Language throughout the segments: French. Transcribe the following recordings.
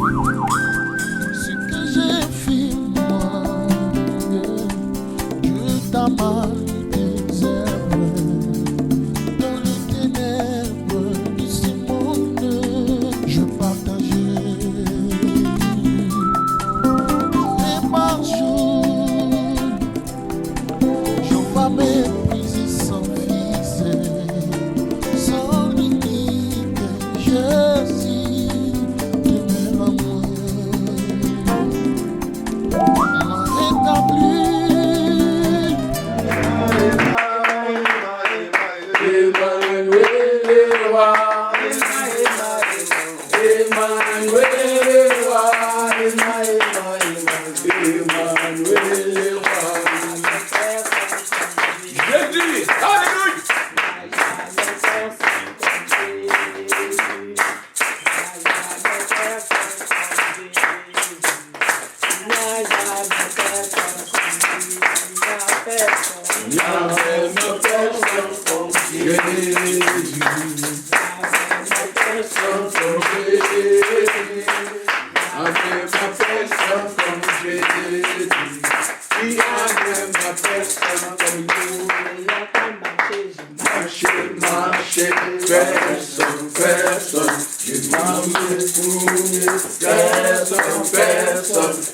Ce que j'ai fait, moi, que ta main désherbe dans les ténèbres de ce monde, je partageais. Et par jour, j'envoie mes prises sans fils, sans limite, je suis demeure à moi. Rétabli.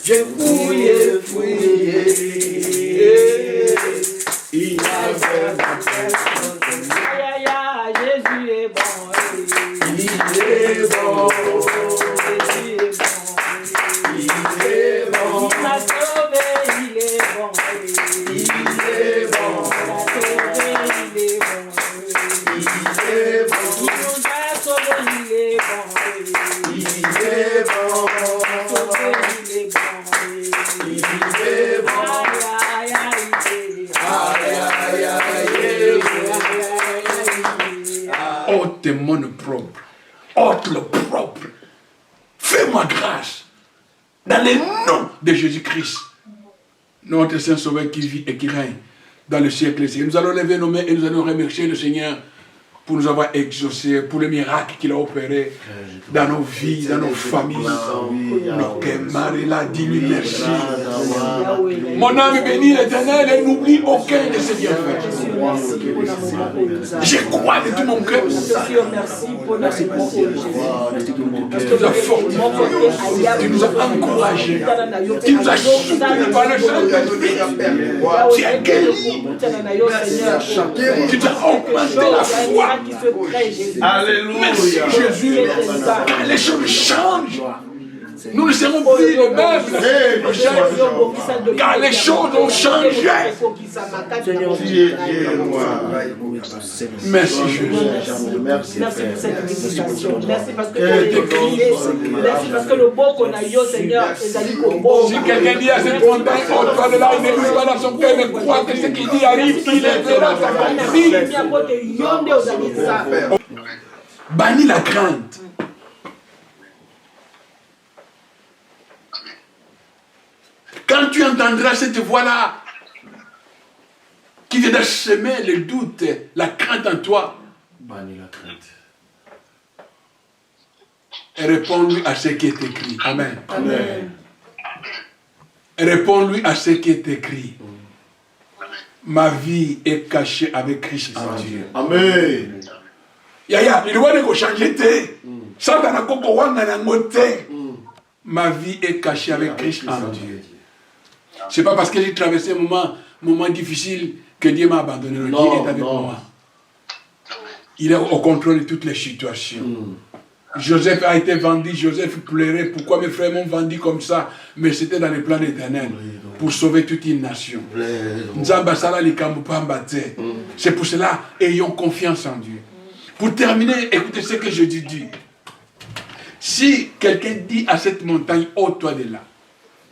J'ai fouillé, fouillé, il y avait ma personne. Aïe, aïe, Jésus est bon, il est bon, Jésus est bon, il est bon, il m'a sauvé, il est bon, il est bon, il m'a sauvé, il est bon, il est bon, il nous a sauvé, il est bon, il est bon. Ôte mon propre, ôte le propre. Fais-moi grâce. Dans le nom de Jésus-Christ, notre Saint Sauveur qui vit et qui règne dans le siècle. Nous allons lever nos mains et nous allons remercier le Seigneur pour nous avoir exaucés, pour le miracle qu'il a opéré dans nos vies, dans nos familles. Marie l'a dit, lui merci. Mon âme bénit l'Éternel et n'oublie aucun de ses bienfaits. Je crois de tout mon cœur. Tu nous as fortifiés, tu nous as encouragés, tu nous as soutenus par le Saint-Esprit. Tu as guéri, tu as augmenté la foi. Alléluia. Merci Jésus. Les choses changent. Nous ne serons plus les mêmes. Car les choses ont changé. Merci Jésus. Merci pour cette visitation. Merci parce que tu es crié. Merci parce que le beau qu'on a eu au Seigneur est allé au beau. Si quelqu'un dit à cette montagne, au-delà de là, il ne bouge pas dans son cœur, mais croit que ce qu'il dit arrive, il est verra sa vie. Bannis la crainte. Quand tu entendras cette voix-là, qui vient de semer le doute, la crainte en toi, bannis la crainte. Et réponds-lui à ce qui est écrit. Amen. Amen. Et réponds-lui à ce qui est écrit. Ma vie est cachée avec Christ en Dieu. Amen. Yaya, il doit nous changer. Ça dans la coco wanga ngote. Ma vie est cachée avec Christ en Dieu. C'est pas parce que j'ai traversé un moment difficile que Dieu m'a abandonné. Dieu est avec moi. Il est au contrôle de toutes les situations. Joseph a été vendu, Joseph pleurait. Pourquoi mes frères m'ont vendu comme ça? Mais c'était dans le plan éternel pour sauver toute une nation. C'est pour cela, ayons confiance en Dieu. Pour terminer, écoutez ce que je dis. Si quelqu'un dit à cette montagne, ôte-toi de là,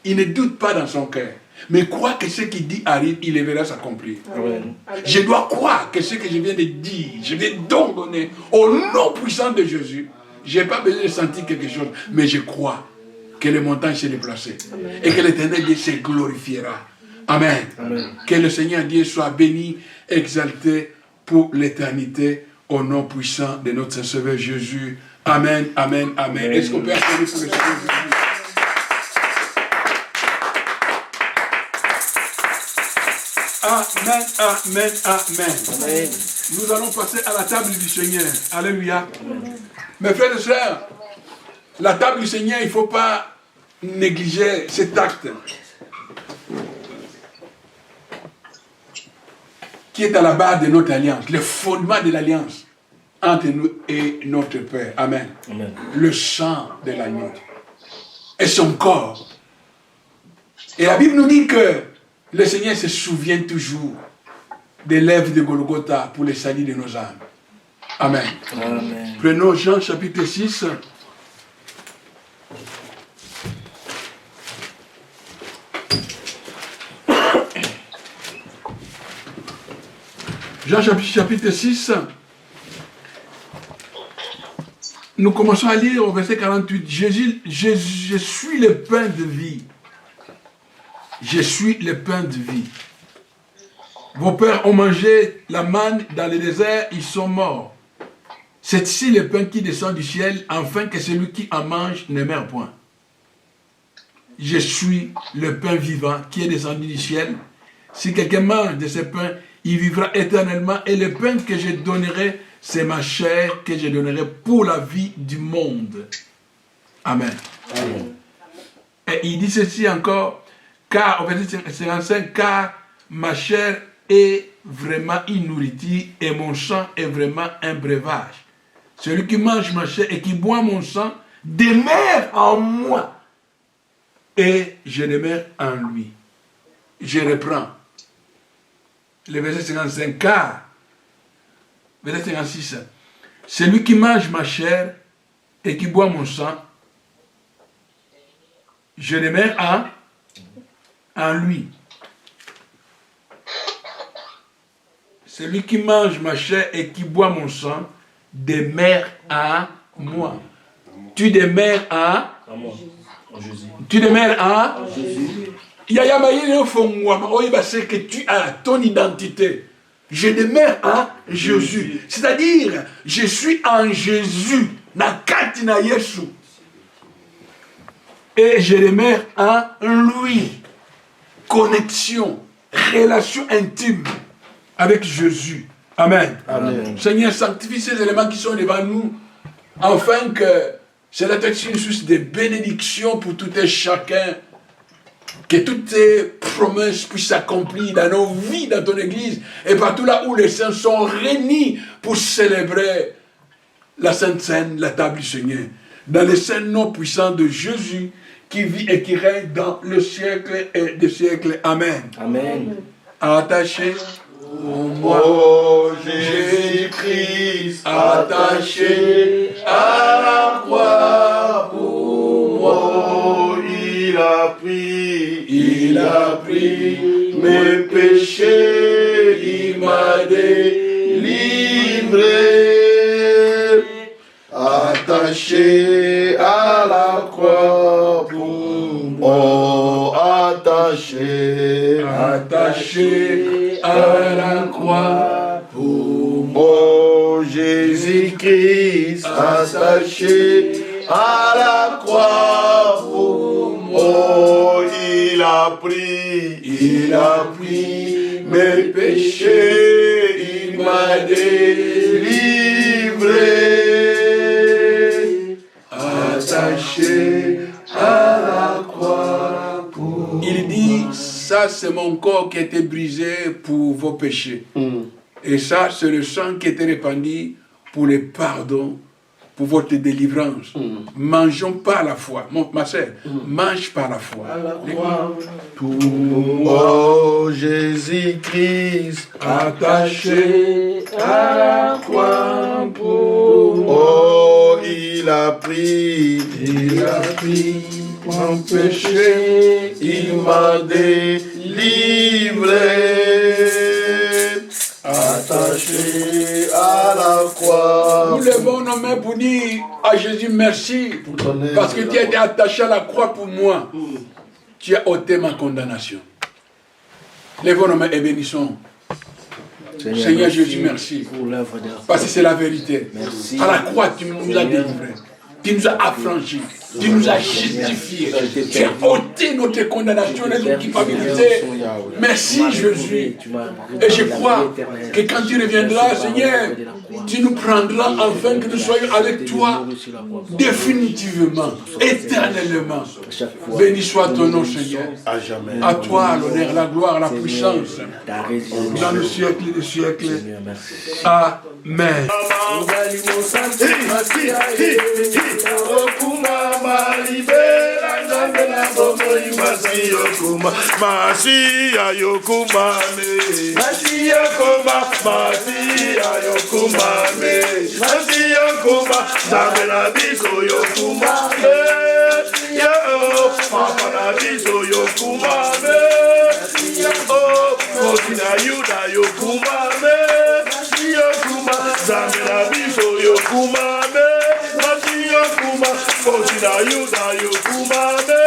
il ne doute pas dans son cœur, mais croit que ce qu'il dit arrive, il le verra s'accomplir. Je dois croire que ce que je viens de dire, je vais donc donner au nom puissant de Jésus. Je n'ai pas besoin de sentir quelque chose, mais je crois que les montagnes s'est déplacées et que l'Éternel Dieu se glorifiera. Amen. Amen. Que le Seigneur Dieu soit béni, exalté pour l'éternité, au nom puissant de notre Sauveur Jésus. Amen, amen, amen. Est-ce qu'on peut applaudir pour le Seigneur Jésus? Amen, amen, amen. Amen. Nous allons passer à la table du Seigneur. Alléluia. Mes frères et sœurs, la table du Seigneur, il ne faut pas négliger cet acte qui est à la base de notre alliance, le fondement de l'alliance entre nous et notre Père. Amen. Amen. Le sang de l'agneau et son corps. Et la Bible nous dit que le Seigneur se souvient toujours des lèvres de Golgotha pour le salut de nos âmes. Amen. Amen. Prenons Jean chapitre 6. Jean chapitre 6. Nous commençons à lire au verset 48. Jésus, je suis le pain de vie. Je suis le pain de vie. Vos pères ont mangé la manne dans le désert, ils sont morts. C'est ici le pain qui descend du ciel, afin que celui qui en mange ne meure point. Je suis le pain vivant qui est descendu du ciel. Si quelqu'un mange de ce pain, il vivra éternellement. Et le pain que je donnerai, c'est ma chair que je donnerai pour la vie du monde. Amen. Amen. Et il dit ceci encore, car, au verset 55, car ma chair est vraiment une nourriture et mon sang est vraiment un breuvage. Celui qui mange ma chair et qui boit mon sang demeure en moi et je demeure en lui. Je reprends le verset 55, car, verset 56, celui qui mange ma chair et qui boit mon sang, je demeure en lui. Celui qui mange ma chair et qui boit mon sang demeure en moi. Tu demeures en moi. En Jésus. Tu demeures en Jésus. C'est que tu as ton identité. Je demeure en Jésus. C'est-à-dire, je suis en Jésus. Nakati na Yesu. Et je demeure en lui. Connexion, relation intime avec Jésus. Amen. Amen. Seigneur, sanctifie ces éléments qui sont devant nous, afin que cela soit une source de bénédiction pour tout et chacun, que toutes tes promesses puissent s'accomplir dans nos vies, dans ton église, et partout là où les saints sont réunis pour célébrer la Sainte Seine, la table du Seigneur, dans le saint nom puissant de Jésus, qui vit et qui règne dans le siècle et des siècles. Amen. Amen. Attaché au moi, Oh Jésus-Christ, attaché à la croix pour moi. oh, il a pris mes péchés, il m'a délivré. Attaché à la croix pour moi, oh, attaché à la croix pour moi. Oh Jésus-Christ, attaché à la croix pour moi. Oh, il a pris mes péchés, il m'a délivré. Attaché à la croix pour moi. Il dit, ça c'est mon corps qui a été brisé pour vos péchés. Et ça c'est le sang qui a été répandu pour le pardon, pour votre délivrance. Mangeons par la foi. Ma soeur, mange par la foi. Oh Jésus-Christ, Attaché à la croix pour moi. oh, il a pris Mon péché, il m'a délivré. Attaché à la croix. nous levons nos mains pour dire à Jésus merci, parce que tu as été attaché à la croix pour moi. Tu as ôté ma condamnation. Levons nos mains et bénissons Seigneur Jésus, merci. Parce que c'est la vérité. À la croix, tu nous as délivrés. Tu nous as affranchis. Tu nous as justifiés. Tu as ôté notre condamnation et notre culpabilité. Merci Jésus. Et je crois que quand tu reviendras, Seigneur, tu nous prendras afin que nous soyons avec toi définitivement, éternellement. Béni soit ton nom, Seigneur. À toi l'honneur, la gloire, la puissance. Dans le siècle des siècles. Amen. Masia yokumame, Masia koma, Masia yokumame, Masia koma, Zamela biso yokumame, yo, Papa na biso yokumame, yo, Kotina yuda yokumame, yokuma, Zamela biso yokumame, Masia kuma, Kotina yuda yokumame,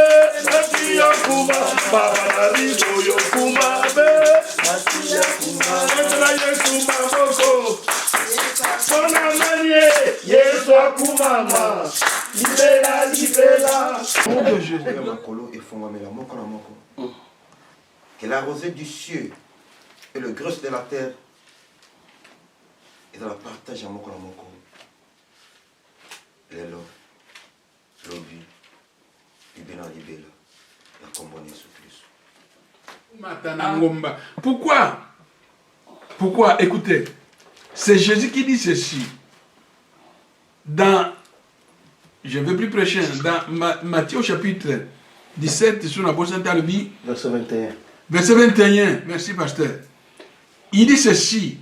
Masia kuma, Papa na biso yokumame, Masia kuma, Masia yokuma moko, Sona manye, Yesu akumama, libela, libela. Que la rosée du ciel et le grâce de la terre et de la partage à mon moko. Lelo, lobi, libela, libela, la combone sous Pourquoi? Pourquoi? Écoutez, c'est Jésus qui dit ceci. Dans, je ne veux plus prêcher, dans Matthieu chapitre 17, sur la Saint Albi, verset 21. Verset 21, merci pasteur. Il dit ceci.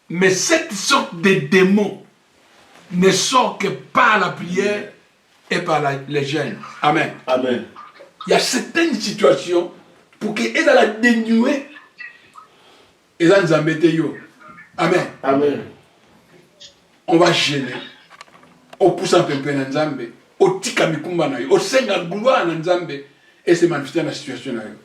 Mais cette sorte de démon ne sort que par la prière et par les jeûnes. Amen. Amen. Il y a certaines situations pour qu'elles dans la dénuer et dans les embêter. Amen. Amen. On va gêner. On pousse un peu dans Nzambe. Au tika mikumba na yo. Au senga gloire na Nzambe. Et c'est manifesté dans la situation na yo.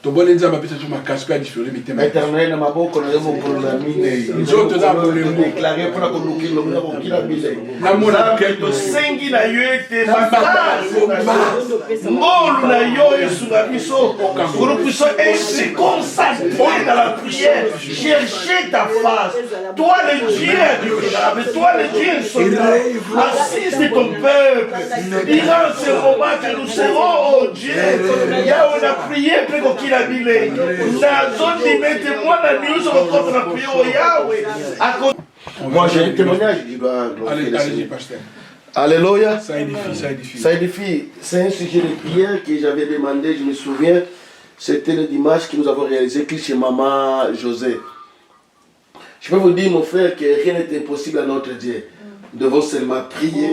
Tobone Nzambe apesa sur ma casque à différer mitema. Éternel na maboko na yemo pour la mine. Nzoto za bolemo. Déclaré pour la kolukilo na kokila bile. Na mona kendo sengi na yo ete makasi. Molu na yo esunga biso. Pour nous puissions ainsi consacrer dans la prière. Chercher ta face. Toi le Dieu admirable. Toi le Dieu souverain. Assiste ton peuple. Durant ce moment que nous serons, oh Dieu. Yahweh on a prié. Moi j'ai un témoignage, je dois allez, pasteur. Alléluia. Ça édifie, ça édifie. Ça édifie. C'est un sujet de prière que j'avais demandé, je me souviens. C'était le dimanche que nous avons réalisé chez Maman José. Je peux vous dire, mon frère, que rien n'est impossible à notre Dieu. Nous devons seulement prier.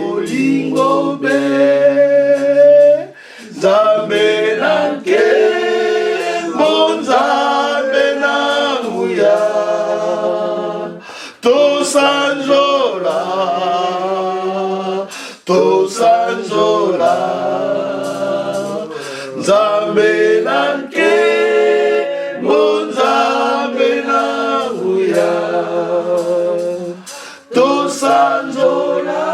Bonzambe na muya Tosanjola Nzambe nanke Bonzambe na muya Tosanjola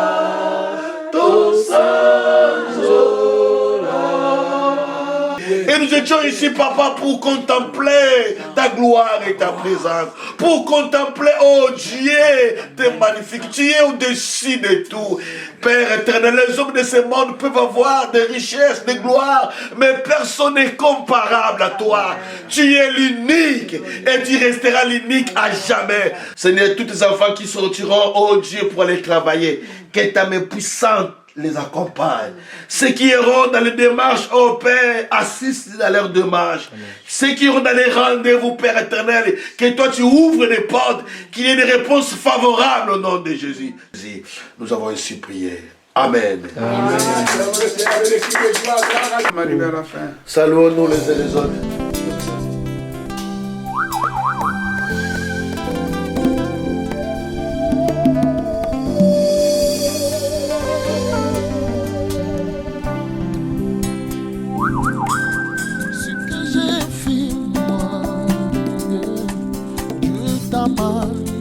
Et nous étions ici, papa, pour contempler ta gloire et ta présence. Pour contempler, oh Dieu, tes magnifiques. Tu es au-dessus de tout. Père éternel, les hommes de ce monde peuvent avoir des richesses, des gloires, mais personne n'est comparable à toi. Tu es l'unique et tu resteras l'unique à jamais. Seigneur, tous tes enfants qui sortiront, oh Dieu, pour aller travailler, que ta main puissante les accompagne. Ceux qui iront dans les démarches, oh Père, assistent dans leurs démarches. Ceux qui iront dans les rendez-vous, Père éternel, que toi tu ouvres les portes, qu'il y ait des réponses favorables au nom de Jésus. Nous avons ainsi prié. Amen. Amen. Saluons-nous les uns les autres. papa.